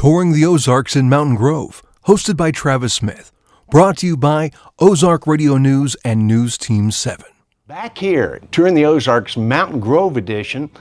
Touring the Ozarks in Mountain Grove, hosted by Travis Smith. Brought to you by Ozark Radio News and News Team 7. Back here, touring the Ozarks Mountain Grove edition,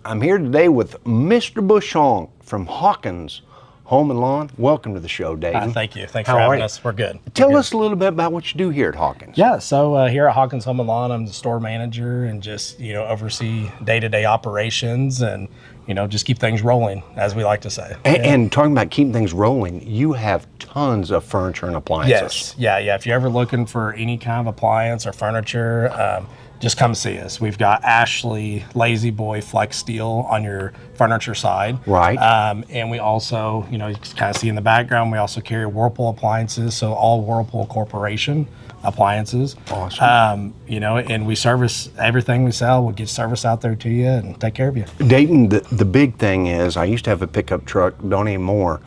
I'm here today with Mr. Bushong from Hawkins Home and Lawn. Welcome to the show, Dayton. Thank you. Thanks for having us. We're good. Tell us a little bit about what you do here at Hawkins. Yeah, so here at Hawkins Home and Lawn, I'm the store manager and just, oversee day-to-day operations and, just keep things rolling, as we like to say. And talking about keeping things rolling, you have tons of furniture and appliances. Yes, yeah. If you're ever looking for any kind of appliance or furniture, just come see us. We've got Ashley Lazy Boy Flex Steel on your furniture side. Right. And we also, you can kind of see in the background, we also carry Whirlpool appliances, so all Whirlpool Corporation appliances. Awesome. And we service everything we sell. We'll get service out there to you and take care of you. Dayton, the big thing is, I used to have a pickup truck, don't anymore.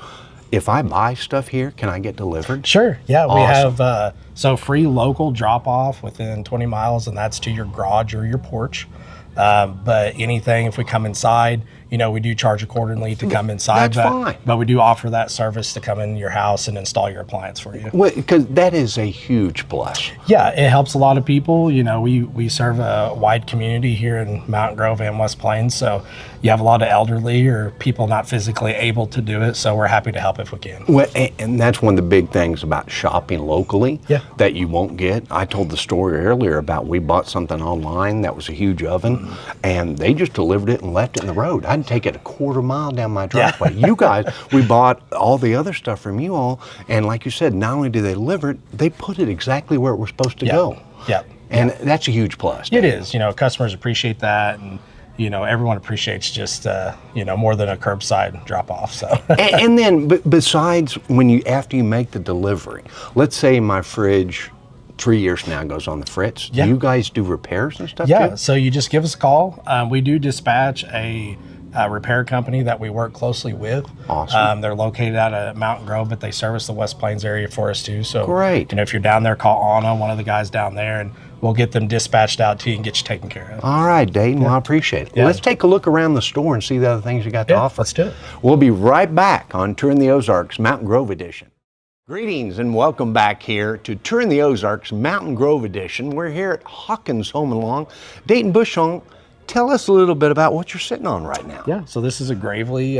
If I buy stuff here, can I get delivered? Sure, yeah. Awesome. We have free local drop-off within 20 miles, and that's to your garage or your porch. But anything, if we come inside, we do charge accordingly to come inside. That's fine. But we do offer that service to come in your house and install your appliance for you. Well, because that is a huge plus. Yeah, it helps a lot of people. We serve a wide community here in Mountain Grove and West Plains, so you have a lot of elderly or people not physically able to do it, so we're happy to help if we can. Well, and that's one of the big things about shopping locally that you won't get. I told the story earlier about we bought something online that was a huge oven, and they just delivered it and left it in the road. I'd take it a quarter mile down my driveway. You guys, we bought all the other stuff from you all, and like you said, not only do they deliver it, they put it exactly where it was supposed to go. Yeah. And that's a huge plus. It is. Customers appreciate that, and everyone appreciates just more than a curbside drop off. So and then besides after you make the delivery, let's say my fridge 3 years from now goes on the fritz. Do you guys do repairs and stuff too? So you just give us a call. We do dispatch a repair company that we work closely with. Awesome. They're located out of Mountain Grove, but they service the West Plains area for us too. So great. If you're down there, call Anna, one of the guys down there, and we'll get them dispatched out to you and get you taken care of. All right, Dayton. Well, I appreciate it. Well, let's take a look around the store and see the other things you got to offer. Let's do it. We'll be right back on Touring the Ozarks Mountain Grove Edition. Greetings and welcome back here to Touring the Ozarks Mountain Grove Edition. We're here at Hawkins Home and Lawn. Dayton Bushong, tell us a little bit about what you're sitting on right now. Yeah, so this is a Gravely,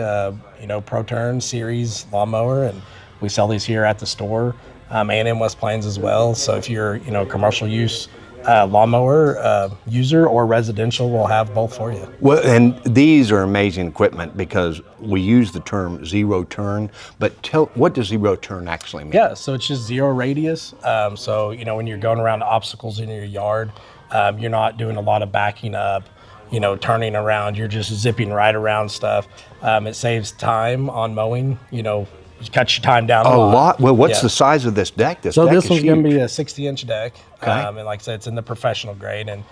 Pro Turn Series lawnmower, and we sell these here at the store and in West Plains as well. So if you're, commercial use lawnmower user or residential, we'll have both for you. Well, and these are amazing equipment because we use the term zero turn, but what does zero turn actually mean? Yeah, so it's just zero radius. So, when you're going around obstacles in your yard, you're not doing a lot of backing up, turning around, you're just zipping right around stuff. It saves time on mowing, you cut your time down a lot. Well, what's the size of this deck? This one's going to be a 60-inch deck. Okay. And like I said, it's in the professional grade. And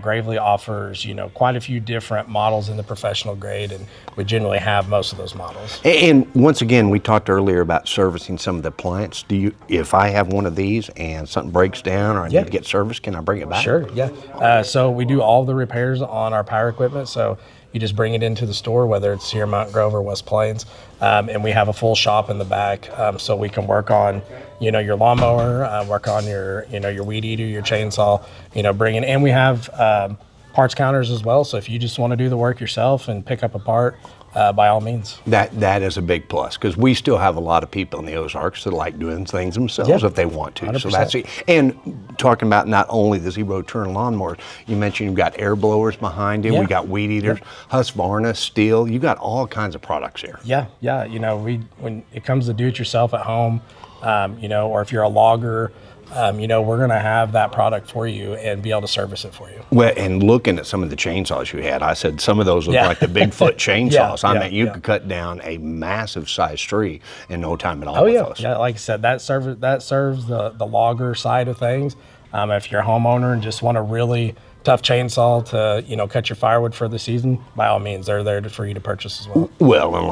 Gravely offers, quite a few different models in the professional grade. And we generally have most of those models. And once again, we talked earlier about servicing some of the appliances. If I have one of these and something breaks down or I need to get service, can I bring it back? Sure, yeah. So we do all the repairs on our power equipment. So you just bring it into the store, whether it's here in Mountain Grove or West Plains, and we have a full shop in the back, so we can work on, your lawnmower, work on your weed eater, your chainsaw, and we have parts counters as well. So if you just want to do the work yourself and pick up a part, by all means. That is a big plus because we still have a lot of people in the Ozarks that like doing things themselves if they want to. 100%. So that's it. And talking about not only the zero turn lawnmowers, you mentioned you've got air blowers behind you. We got weed eaters, Husqvarna, Steel. You got all kinds of products here. Yeah. When it comes to do it yourself at home, or if you're a logger, we're going to have that product for you and be able to service it for you. Well, and looking at some of the chainsaws you had, I said some of those look like the Bigfoot chainsaws. I mean, you could cut down a massive size tree in no time at all. Yeah, like I said, that serves the logger side of things. If you're a homeowner and just want to really tough chainsaw to, cut your firewood for the season, by all means, they're there for you to purchase as well. Well, and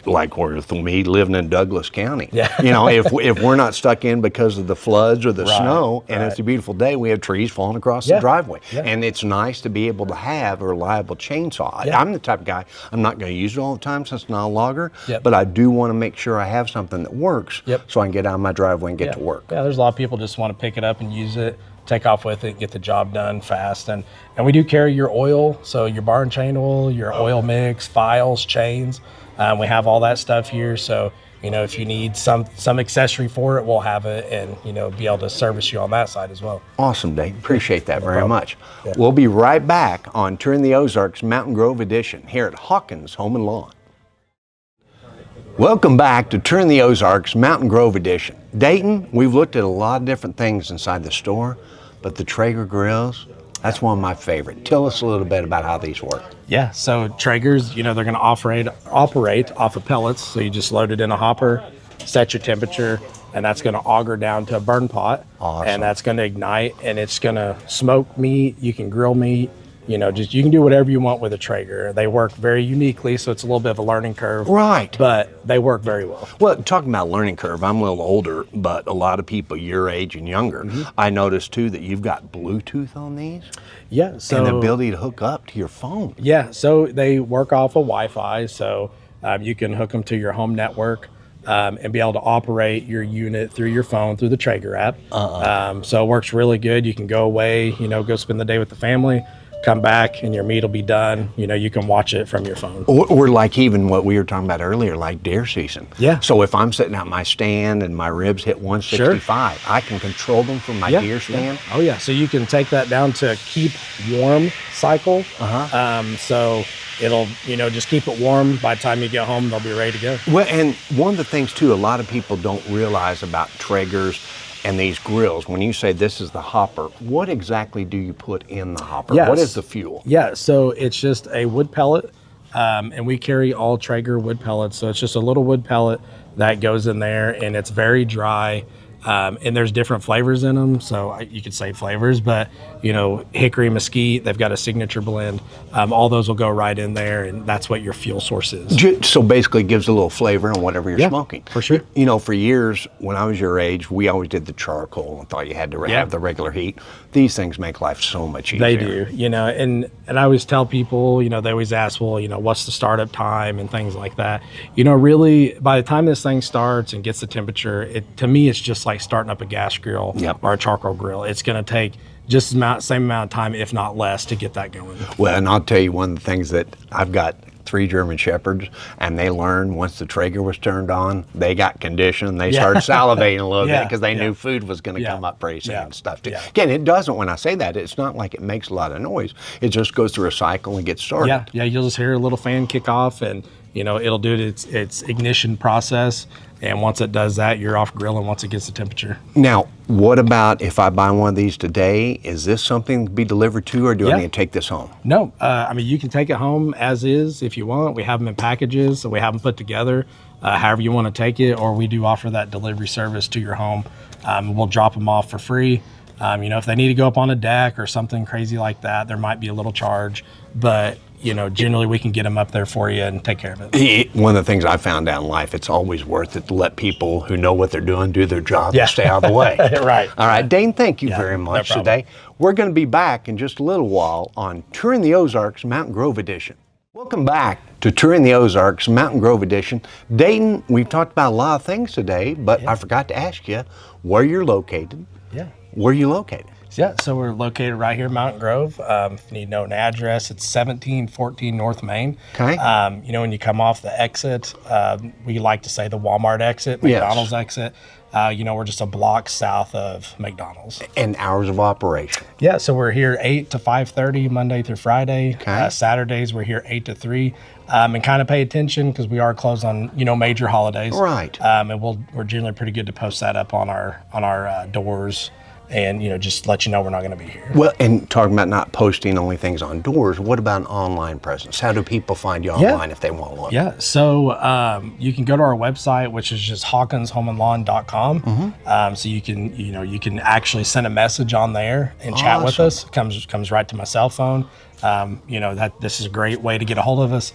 like with me living in Douglas County, Yeah. if we're not stuck in because of the floods or the Right, snow, and right. it's a beautiful day, we have trees falling across the Yeah, driveway, yeah. and it's nice to be able to have a reliable chainsaw. Yeah. I'm the type of guy, I'm not going to use it all the time since I'm not a logger, Yep. but I do want to make sure I have something that works, Yep. so I can get out of my driveway and get Yeah. to work. Yeah, there's a lot of people just want to pick it up and use it, take off with it, get the job done fast. And we do carry your oil, so your bar and chain oil, your oil mix, files, chains. We have all that stuff here. So, if you need some accessory for it, we'll have it and, be able to service you on that side as well. Awesome, Dave. Appreciate that very problem. much. Yeah. We'll be right back on Touring the Ozarks Mountain Grove Edition here at Hawkins Home and Lawn. Welcome back to Touring the Ozarks Mountain Grove Edition. Dayton, we've looked at a lot of different things inside the store, but the Traeger grills, that's one of my favorite. Tell us a little bit about how these work. Yeah, so Traegers, they're going to operate off of pellets. So you just load it in a hopper, set your temperature, and that's going to auger down to a burn pot. Awesome. And that's going to ignite, and it's going to smoke meat. You can grill meat. You can do whatever you want with a Traeger. They work very uniquely, so it's a little bit of a learning curve. Right. But they work very well. Well, talking about learning curve, I'm a little older, but a lot of people your age and younger, I noticed too that you've got Bluetooth on these Yeah, so and the ability to hook up to your phone. Yeah, so they work off of Wi-Fi, so you can hook them to your home network and be able to operate your unit through your phone, through the Traeger app. So it works really good. You can go away, go spend the day with the family, come back, and your meat will be done. You can watch it from your phone. Or like even what we were talking about earlier, like deer season. Yeah. So if I'm sitting at my stand and my ribs hit 165, I can control them from my deer stand. Yeah. Oh yeah, so you can take that down to keep warm cycle. So it'll, just keep it warm. By the time you get home, they'll be ready to go. Well, and one of the things too, a lot of people don't realize about Traegers and these grills, when you say this is the hopper, what exactly do you put in the hopper? Yes. What is the fuel? Yeah, so it's just a wood pellet, and we carry all Traeger wood pellets. So it's just a little wood pellet that goes in there, and it's very dry. And there's different flavors in them, so you could say flavors, but hickory, mesquite, they've got a signature blend. All those will go right in there, and that's what your fuel source is. So basically it gives a little flavor on whatever you're smoking. For sure. For years, when I was your age, we always did the charcoal and thought you had to have the regular heat. These things make life so much easier. They do, and I always tell people, they always ask, well, what's the startup time and things like that. Really, by the time this thing starts and gets the temperature, to me, it's just like starting up a gas grill or a charcoal grill. It's going to take just the same amount of time, if not less, to get that going. Well, and I'll tell you one of the things that I've got 3 German Shepherds, and they learned once the Traeger was turned on, they got conditioned. They started salivating a little bit because they knew food was going to come up pretty soon and stuff too. Again, it doesn't, when I say that, it's not like it makes a lot of noise. It just goes through a cycle and gets started. Yeah, you'll just hear a little fan kick off, and it'll do its ignition process. And once it does that, you're off grilling once it gets the temperature. Now, what about if I buy one of these today? Is this something to be delivered to, or do I need to take this home? No, you can take it home as is if you want. We have them in packages, so we have them put together however you want to take it, or we do offer that delivery service to your home. We'll drop them off for free. If they need to go up on a deck or something crazy like that, there might be a little charge, but generally we can get them up there for you and take care of it. One of the things I found out in life, it's always worth it to let people who know what they're doing do their job and stay out of the way. Right. All right, Dane, thank you very much today. We're going to be back in just a little while on Touring the Ozarks Mountain Grove Edition. Welcome back to Touring the Ozarks Mountain Grove Edition. Dayton, we've talked about a lot of things today, but I forgot to ask you where you're located. Yeah. Where are you located? Yeah, so we're located right here in Mountain Grove. If you need to know an address, it's 1714 North Main. Okay. When you come off the exit, we like to say the Walmart exit, McDonald's exit. We're just a block south of McDonald's. And hours of operation? Yeah, so we're here 8 to 5:30 Monday through Friday. Okay. Saturdays we're here 8 to 3. And kind of pay attention because we are closed on major holidays. Right. And we're generally pretty good to post that up on our doors and just let you know we're not going to be here. Well, and talking about not posting only things on doors, what about an online presence? How do people find you online if they want one? Yeah, so you can go to our website, which is just hawkinshomeandlawn.com. So you can you can actually send a message on there and chat with us. It comes right to my cell phone. This is a great way to get a hold of us.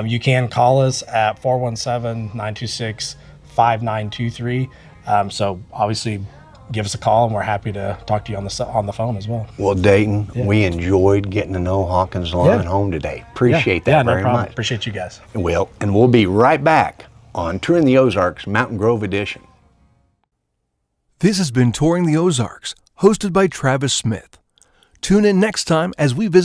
You can call us at 417-926-5923. So obviously, give us a call, and we're happy to talk to you on the phone as well. Well, Dayton, we enjoyed getting to know Hawkins Lawn and Home today. Appreciate that very much. Appreciate you guys. And we'll be right back on Touring the Ozarks Mountain Grove Edition. This has been Touring the Ozarks, hosted by Travis Smith. Tune in next time as we visit